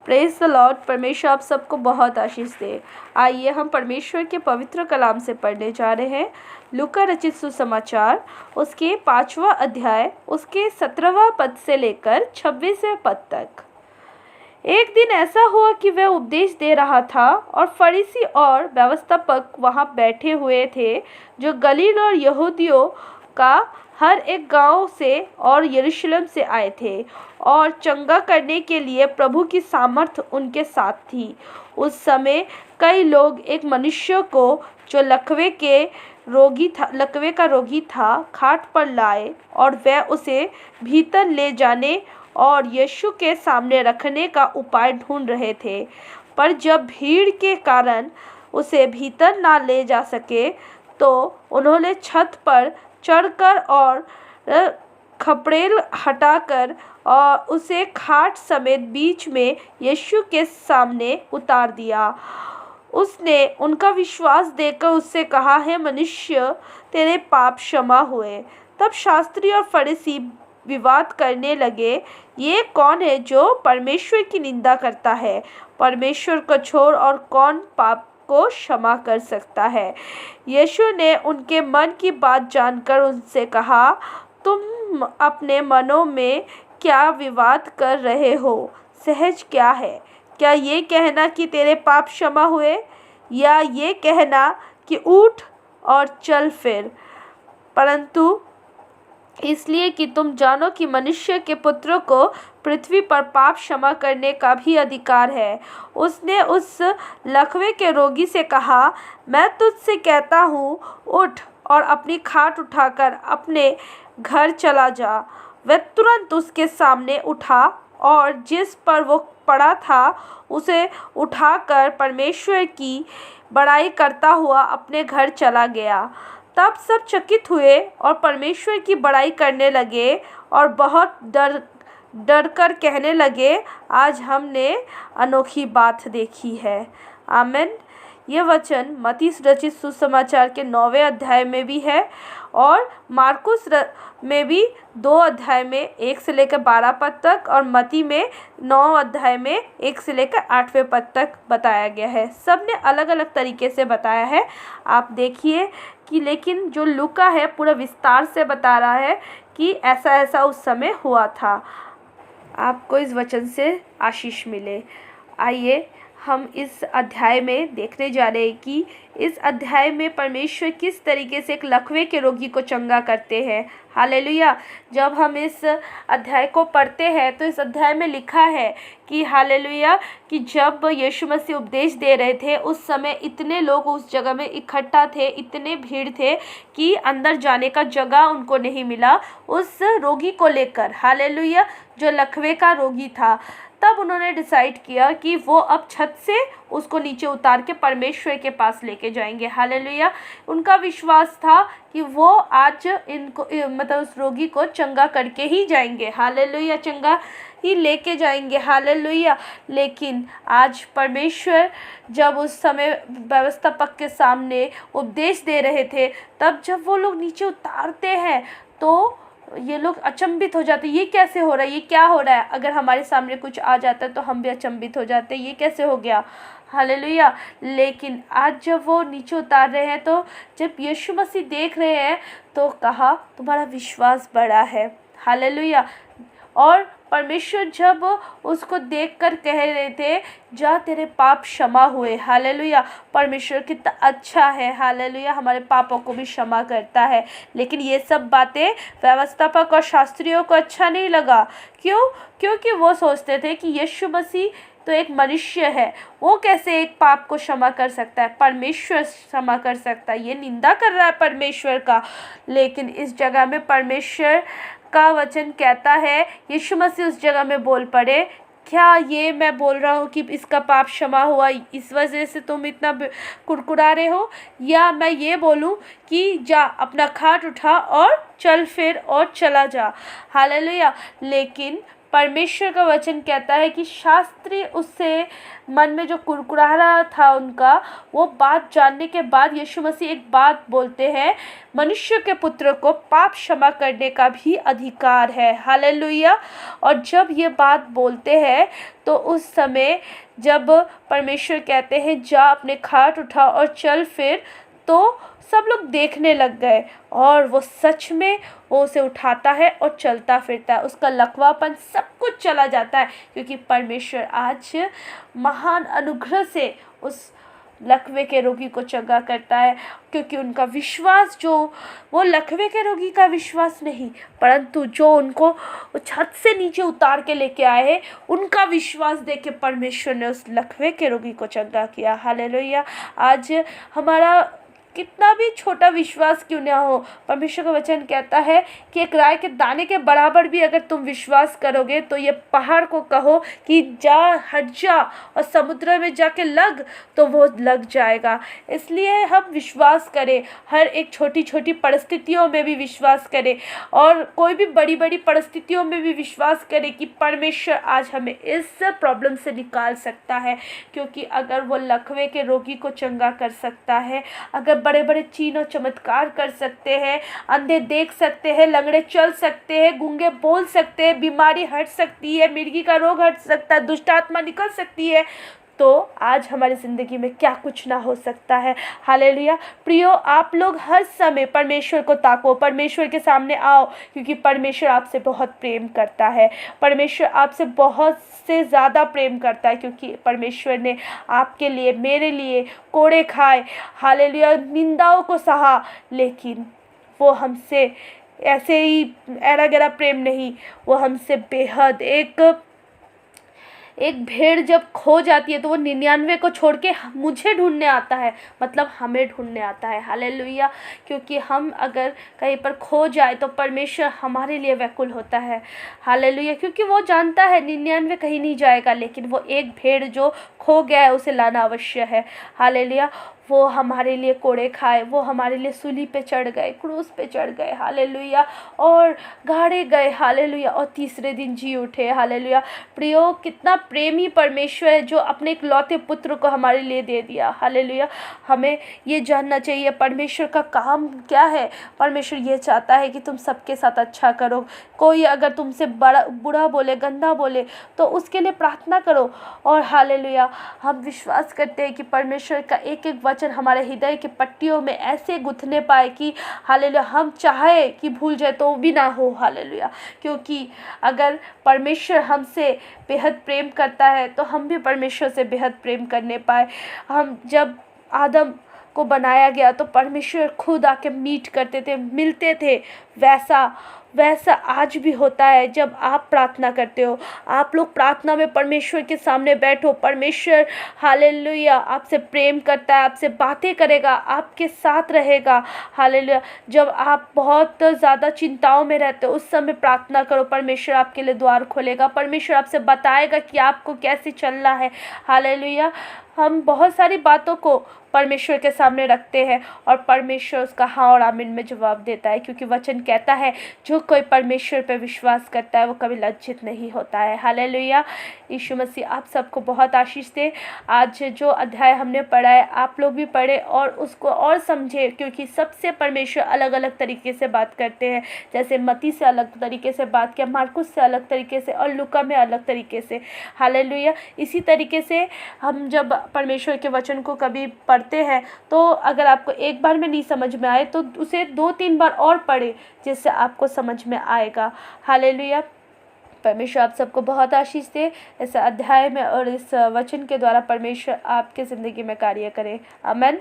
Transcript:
Praise the Lord. परमेश्वर आप सबको बहुत आशीष दे। आइए हम परमेश्वर के पवित्र कलाम से पढ़ने जा रहे हैं। लूका रचित सुसमाचार उसके 5वां अध्याय उसके 17वां पद से लेकर 26वें पद तक। एक दिन ऐसा हुआ कि वह उपदेश दे रहा था और फरीसी और व्यवस्थापक वहां बैठे हुए थे, जो गलील और यहूदियों का हर एक गांव से और यरूशलेम से आए थे, और चंगा करने के लिए प्रभु की सामर्थ उनके साथ थी। उस समय कई लोग एक मनुष्य को जो लकवे का रोगी था खाट पर लाए, और वह उसे भीतर ले जाने और यीशु के सामने रखने का उपाय ढूंढ रहे थे। पर जब भीड़ के कारण उसे भीतर ना ले जा सके, तो उन्होंने छत पर चढ़कर और खपड़ेल हटाकर और उसे खाट समेत बीच में यीशु के सामने उतार दिया। उसने उनका विश्वास देखकर उससे कहा, हे मनुष्य, तेरे पाप क्षमा हुए। तब शास्त्री और फरीसी विवाद करने लगे, ये कौन है जो परमेश्वर की निंदा करता है? परमेश्वर को छोड़ और कौन पाप को क्षमा कर सकता है? यीशु ने उनके मन की बात जानकर उनसे कहा, तुम अपने मनों में क्या विवाद कर रहे हो? सहज क्या है? क्या ये कहना कि तेरे पाप क्षमा हुए, या ये कहना कि उठ और चल फिर? परंतु इसलिए कि तुम जानो कि मनुष्य के पुत्र को पृथ्वी पर पाप क्षमा करने का भी अधिकार है। उसने उस लकवे के रोगी से कहा, मैं तुझसे कहता हूँ, उठ और अपनी खाट उठाकर अपने घर चला जा। वह तुरंत उसके सामने उठा और जिस पर वो पड़ा था उसे उठाकर परमेश्वर की बड़ाई करता हुआ अपने घर चला गया। तब सब चकित हुए और परमेश्वर की बड़ाई करने लगे और बहुत डर कर कहने लगे, आज हमने अनोखी बात देखी है। आमीन। यह वचन मत्ती रचित सुसमाचार के 9वें अध्याय में भी है और मार्कुस में भी 2 अध्याय में 1 से लेकर 12 पद तक, और मत्ती में 9 अध्याय में 1 से लेकर 8वें पद तक बताया गया है। सब ने अलग अलग तरीके से बताया है, आप देखिए कि लेकिन जो लूका है पूरा विस्तार से बता रहा है कि ऐसा ऐसा उस समय हुआ था। आपको इस वचन से आशीष मिले। आइए हम इस अध्याय में देखने जा रहे हैं कि इस अध्याय में परमेश्वर किस तरीके से एक लकवे के रोगी को चंगा करते हैं। हालेलुया। जब हम इस अध्याय को पढ़ते हैं तो इस अध्याय में लिखा है कि हालेलुया कि जब यीशु मसीह उपदेश दे रहे थे उस समय इतने लोग उस जगह में इकट्ठा थे, इतने भीड़ थे कि अंदर जाने का जगह उनको नहीं मिला उस रोगी को लेकर। हालेलुया। जो लकवे का रोगी था, तब उन्होंने डिसाइड किया कि वो अब छत से उसको नीचे उतार के परमेश्वर के पास लेके जाएंगे। हालेलुया। उनका विश्वास था कि वो आज इनको मतलब उस रोगी को चंगा करके ही जाएंगे। हालेलुया। चंगा ही लेके जाएंगे। हालेलुया। लेकिन आज परमेश्वर जब उस समय व्यवस्थापक के सामने उपदेश दे रहे थे, तब जब वो लोग नीचे उतारते हैं तो ये लोग अचंभित हो जाते, ये कैसे हो रहा है, ये क्या हो रहा है। अगर हमारे सामने कुछ आ जाता है तो हम भी अचंभित हो जाते, ये कैसे हो गया। हालेलुया। लेकिन आज जब वो नीचे उतार रहे हैं तो जब यीशु मसीह देख रहे हैं तो कहा, तुम्हारा विश्वास बड़ा है। हालेलुया। और परमेश्वर जब उसको देखकर कह रहे थे, जा तेरे पाप क्षमा हुए। हालेलुया। परमेश्वर कितना अच्छा है। हालेलुया। हमारे पापों को भी क्षमा करता है। लेकिन ये सब बातें व्यवस्थापक और शास्त्रियों को अच्छा नहीं लगा। क्यों? क्योंकि वो सोचते थे कि यीशु मसीह तो एक मनुष्य है, वो कैसे एक पाप को क्षमा कर सकता है? परमेश्वर क्षमा कर सकता है। ये निंदा कर रहा है परमेश्वर का। लेकिन इस जगह में परमेश्वर का वचन कहता है, यीशु मसीह उस जगह में बोल पड़े, क्या ये मैं बोल रहा हूँ कि इसका पाप क्षमा हुआ, इस वजह से तुम इतना कुड़कुड़ा रहे हो? या मैं ये बोलूँ कि जा अपना खाट उठा और चल फिर और चला जा। हालेलुया। लेकिन परमेश्वर का वचन कहता है कि शास्त्री उससे मन में जो कुरकुराहट था उनका, वो बात जानने के बाद यीशु मसीह एक बात बोलते हैं, मनुष्य के पुत्र को पाप क्षमा करने का भी अधिकार है। हालेलुया। और जब ये बात बोलते हैं तो उस समय जब परमेश्वर कहते हैं जा अपने खाट उठा और चल फिर, तो सब लोग देखने लग गए और वो सच में वो उसे उठाता है और चलता फिरता है, उसका लकवापन सब कुछ चला जाता है, क्योंकि परमेश्वर आज महान अनुग्रह से उस लकवे के रोगी को चंगा करता है। क्योंकि उनका विश्वास, जो वो लकवे के रोगी का विश्वास नहीं, परंतु जो उनको छत से नीचे उतार के लेके आए हैं, उनका विश्वास देख के परमेश्वर ने उस लकवे के रोगी को चंगा किया। हालेलुया। आज हमारा कितना भी छोटा विश्वास क्यों ना हो, परमेश्वर का वचन कहता है कि एक राई के दाने के बराबर भी अगर तुम विश्वास करोगे तो ये पहाड़ को कहो कि जा, हट जा और समुद्र में जाके लग, तो वो लग जाएगा। इसलिए हम विश्वास करें, हर एक छोटी छोटी परिस्थितियों में भी विश्वास करें और कोई भी बड़ी बड़ी परिस्थितियों में भी विश्वास करें कि परमेश्वर आज हमें इस प्रॉब्लम से निकाल सकता है। क्योंकि अगर वो लकवे के रोगी को चंगा कर सकता है, अगर बड़े बड़े चिन्ह और चमत्कार कर सकते हैं, अंधे देख सकते हैं, लंगड़े चल सकते हैं, गूंगे बोल सकते हैं, बीमारी हट सकती है, मिर्गी का रोग हट सकता है, दुष्ट आत्मा निकल सकती है, तो आज हमारी ज़िंदगी में क्या कुछ ना हो सकता है। हालेलुया। प्रियो, आप लोग हर समय परमेश्वर को ताको, परमेश्वर के सामने आओ, क्योंकि परमेश्वर आपसे बहुत प्रेम करता है। परमेश्वर आपसे बहुत से ज़्यादा प्रेम करता है, क्योंकि परमेश्वर ने आपके लिए, मेरे लिए कोड़े खाए, हालेलुया, निंदाओं को सहा, लेकिन वो हमसे ऐसे ही एरा गैरा प्रेम नहीं, वो हमसे बेहद, एक भेड़ जब खो जाती है तो वो 99 को छोड़ के मुझे ढूंढने आता है, मतलब हमें ढूंढने आता है। हालेलुया। क्योंकि हम अगर कहीं पर खो जाए तो परमेश्वर हमारे लिए व्याकुल होता है। हालेलुया। क्योंकि वो जानता है 99 कहीं नहीं जाएगा, लेकिन वो एक भेड़ जो खो गया है उसे लाना अवश्य है। हालेलुया। वो हमारे लिए कोड़े खाए, वो हमारे लिए सूली पे चढ़ गए, क्रूस पे चढ़ गए। हालेलुया। और गाड़े गए। हालेलुया। और तीसरे दिन जी उठे। हालेलुया। प्रियो, कितना प्रेमी परमेश्वर है जो अपने इकलौते पुत्र को हमारे लिए दे दिया। हालेलुया। हमें ये जानना चाहिए परमेश्वर का काम क्या है। परमेश्वर ये चाहता है कि तुम सबके साथ अच्छा करो। कोई अगर तुमसे बुरा बोले, गंदा बोले, तो उसके लिए प्रार्थना करो। और हालेलुया, हम विश्वास करते हैं कि परमेश्वर का एक एक वचन हमारे हृदय की पट्टियों में ऐसे गुथने पाए कि हालेलुया, हम चाहे कि भूल जाए तो भी ना हो। हालेलुया। क्योंकि अगर परमेश्वर हमसे बेहद प्रेम करता है तो हम भी परमेश्वर से बेहद प्रेम करने पाए। हम जब आदम को बनाया गया तो परमेश्वर खुद आके मीट करते थे, मिलते थे। वैसा आज भी होता है। जब आप प्रार्थना करते हो, आप लोग प्रार्थना में परमेश्वर के सामने बैठो, परमेश्वर हालेलुया आपसे प्रेम करता है, आपसे बातें करेगा, आपके साथ रहेगा। हालेलुया। जब आप बहुत ज़्यादा चिंताओं में रहते हो उस समय प्रार्थना करो, परमेश्वर आपके लिए द्वार खोलेगा, परमेश्वर आपसे बताएगा कि आपको कैसे चलना है। हालेलुया। हम बहुत सारी बातों को परमेश्वर के सामने रखते हैं और परमेश्वर उसका हाँ और आमीन में जवाब देता है, क्योंकि वचन कहता है जो कोई परमेश्वर पर विश्वास करता है वो कभी लज्जित नहीं होता है। हालेलुया। यीशु मसीह आप सबको बहुत आशीष दे। आज जो अध्याय हमने पढ़ा है आप लोग भी पढ़े और उसको और समझे, क्योंकि सबसे परमेश्वर अलग अलग तरीके से बात करते हैं। जैसे मत्ती से अलग तरीके से बात किया, मार्कुस से अलग तरीके से और लूका में अलग तरीके से। हालेलुया। इसी तरीके से हम जब परमेश्वर के वचन को कभी पढ़ते हैं तो अगर आपको एक बार में नहीं समझ में आए तो उसे 2-3 बार और पढ़े, जिससे आपको समझ में आएगा। हालेलुया। परमेश्वर आप सबको बहुत आशीष दे। इस अध्याय में और इस वचन के द्वारा परमेश्वर आपके ज़िंदगी में कार्य करे। आमीन।